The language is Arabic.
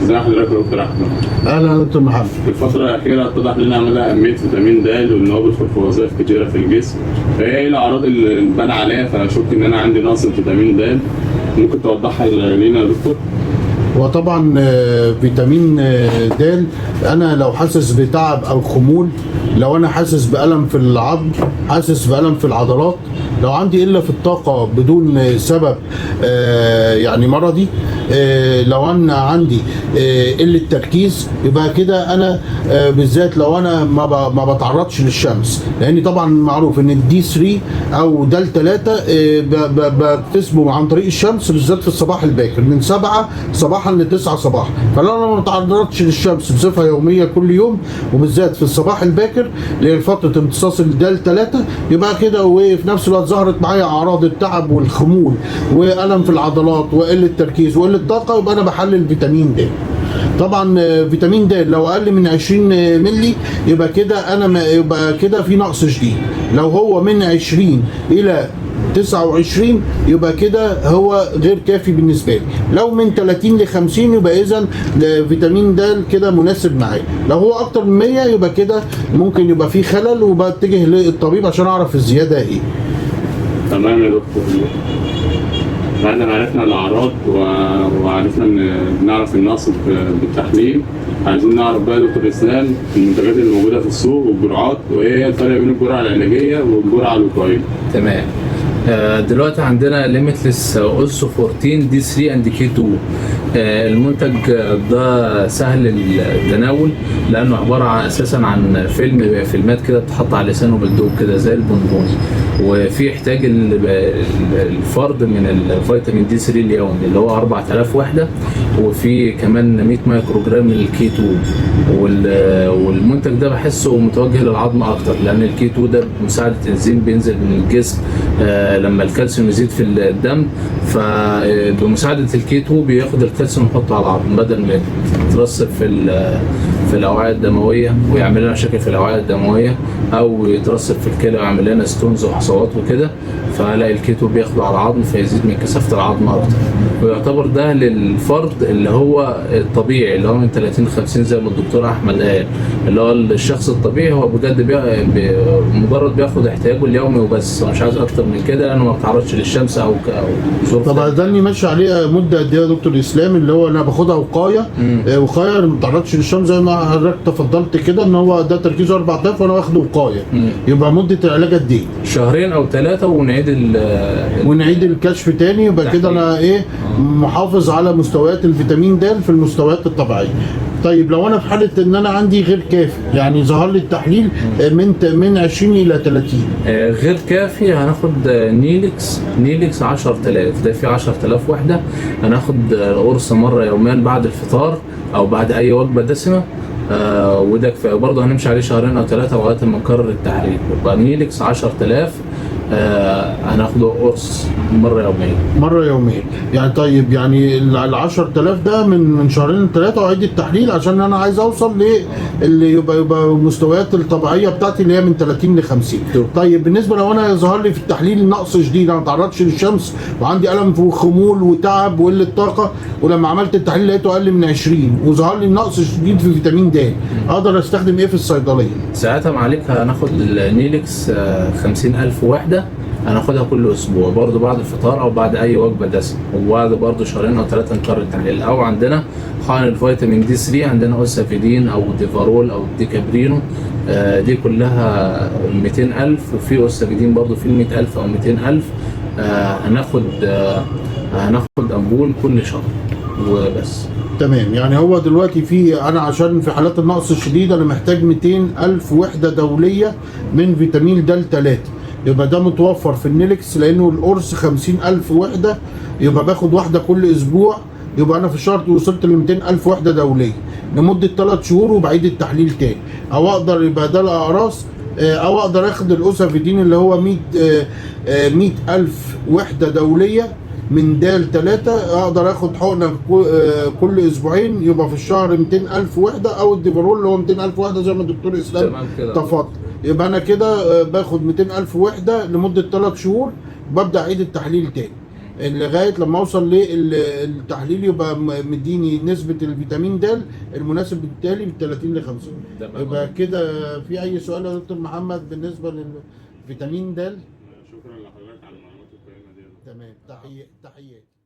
ازي حضرتك يا دكتور احمد؟ اهلا يا دكتور محمد. في الفترة الأخيرة اتضح لنا مدى أهمية فيتامين د وإن هو بيدخل في وظائف كتيرة في الجسم. فإيه الأعراض اللي بان عليها فأشك إن أنا عندي نقص فيتامين د؟ ممكن توضحها لينا يا دكتور؟ وطبعا فيتامين د، انا لو حاسس بتعب او خمول، لو انا حاسس بألم في العظم، حاسس بألم في العضلات، لو عندي قلة في الطاقة بدون سبب يعني مرضي، لو انا عندي قلة تركيز، يبقى كده انا بالذات لو انا ما بتعرضش للشمس، لان طبعا معروف ان الدي 3 او د 3 بكتسبه عن طريق الشمس، بالذات في الصباح الباكر من 7 صباحا ل 9 صباحا. فلو انا ما تعرضتش للشمس بصفه يوميه كل يوم، وبالذات في الصباح الباكر لفتره امتصاص الد 3، يبقى كده وفي نفس الوقت ظهرت معايا اعراض التعب والخمول والم في العضلات وقله تركيز وقله طاقه، يبقى انا بحلل فيتامين د. طبعا فيتامين د لو اقل من 20 مللي، يبقى كده يبقى كده في نقص شديد. لو هو من 20 الى 29 يبقى كده هو غير كافي بالنسبه لي. لو من 30 ل 50 يبقى اذا فيتامين د كده مناسب معايا. لو هو اكتر من 100 يبقى كده ممكن يبقى في خلل، وبتجه للطبيب عشان اعرف الزياده ايه. تمام يا دكتور. بعد ما عرفنا الأعراض وعرفنا إن نعرف النقص بالتحليل، عايزين نعرف بقى يا دكتور إسلام المنتجات اللي موجودة في السوق والجرعات، وإيه هي الفرق بين الجرعة العلاجية والجرعة الوقائية. تمام. دلوقتي عندنا ليميتلس اولسو 14 دي 3 اند كي 2. المنتج ده سهل التناول لانه عباره عن اساسا عن فيلمات كده بتحط على لسانه بالدوب كده زي البونبون، وفي يحتاج الفرد من الفيتامين دي 3 اليومي اللي هو 4000 وحده، وفي كمان 100 مايكرو جرام من الكي 2. والمنتج ده بحسه متوجه للعظم اكتر، لان الكي 2 ده بمساعده انزيم بينزل من الجسم لما الكالسيوم يزيد في الدم، فبمساعده الكي 2 بياخد الكالسيوم يحطه على العظم بدل ما يترسب في الاوعيه الدمويه ويعمل لنا مشاكل في الاوعيه الدمويه، او يترسب في الكلى ويعمل لنا ستونز وحصوات وكده. فلاقي الكي 2 بياخده على العظم فيزيد من كثافه العظم اكتر، ويعتبر ده للفرد اللي هو الطبيعي اللي هو من 30 ل 50 زي ما الدكتور احمد قال، اللي هو الشخص الطبيعي هو بجد مجرد بياخد احتياجه اليومي وبس، مش عايز اكتر من كده لانه ما بيتعرضش للشمس او ظروف. طبعا ده اللي ماشي عليه مده قد ايه يا دكتور اسلام؟ اللي هو انا باخدها وقايه، وقايه ما بتعرضش للشمس زي ما حضرتك تفضلت كده، ان هو ده تركيزه 4000 وانا واخده وقايه. يبقى مده العلاج قد ايه؟ شهرين او 3 ونعيد الكشف تاني، يبقى كده انا ايه محافظ على مستويات الفيتامين د في المستويات الطبيعيه. طيب لو انا في حاله ان انا عندي غير كافي، يعني ظهر لي التحليل من 20 الى 30 غير كافي، هناخد نيلكس 10000، ده فيه 10000 وحده. هناخد قرص مره يوميا بعد الفطار او بعد اي وجبه دسمه، وده كفايه برضه. هنمشي عليه شهرين او 3 لغايه ما نكرر التحليل. يبقى نيلكس 10000 هناخده قرص مره يوميا يعني. طيب يعني ال 10000 ده من شهرين 3 واعيد التحليل، عشان انا عايز اوصل اللي يبقى المستويات الطبيعيه بتاعتي اللي هي من 30 ل 50. طيب بالنسبه لو انا ظهر لي في التحليل نقص شديد، انا ما تعرضتش للشمس وعندي الم وخمول وتعب وقله طاقه، ولما عملت التحليل لقيته اقل من 20 وظهر لي نقص شديد في فيتامين د، اقدر استخدم ايه في الصيدليه؟ ساعتها معاليك هناخد النيلكس 50000 وحده، هناخدها كل اسبوع برضو بعد الفطار او بعد اي وجبه دسمه، وبعد برضو شهرين او 3 نكرر التحليل. او عندنا حقن الفيتامين دي 3، عندنا اوسافيدين او ديفارول او ديكابرينو، دي كلها 200000، وفي اوسافيدين برضو في 100000 او 200000. هناخد امبول كل شهر وبس. تمام. يعني هو دلوقتي انا عشان في حالات النقص الشديد انا محتاج 200000 وحده دوليه من فيتامين د 3، يبقى ده متوفر في النيلكس لانه القرص 50000 وحده، يبقى باخد واحده كل اسبوع، يبقى انا في الشهر وصلت ل 200000 وحده دوليه لمده 3 شهور وبعيد التحليل تاني. او اقدر يبقى ده الاقراص، او اقدر اخد الاوسافيدين اللي هو 100000 وحده دوليه من د 3، اقدر اخد حقنه كل اسبوعين، يبقى في الشهر 200000 وحده، او الديفارول اللي هو 200000 وحده زي ما الدكتور اسلام تفضل. يبقى انا كده باخد 200000 وحده لمده 3 شهور، ببدا اعيد التحليل تاني. لغايه لما اوصل للتحليل يبقى مديني نسبه الفيتامين د المناسب بالتالي من 30 ل 50. تمام. يبقى كده في اي سؤال يا دكتور محمد بالنسبه للفيتامين د؟ شكرا لحضرتك على المعلومات القيمه دي. تمام، تحياتي.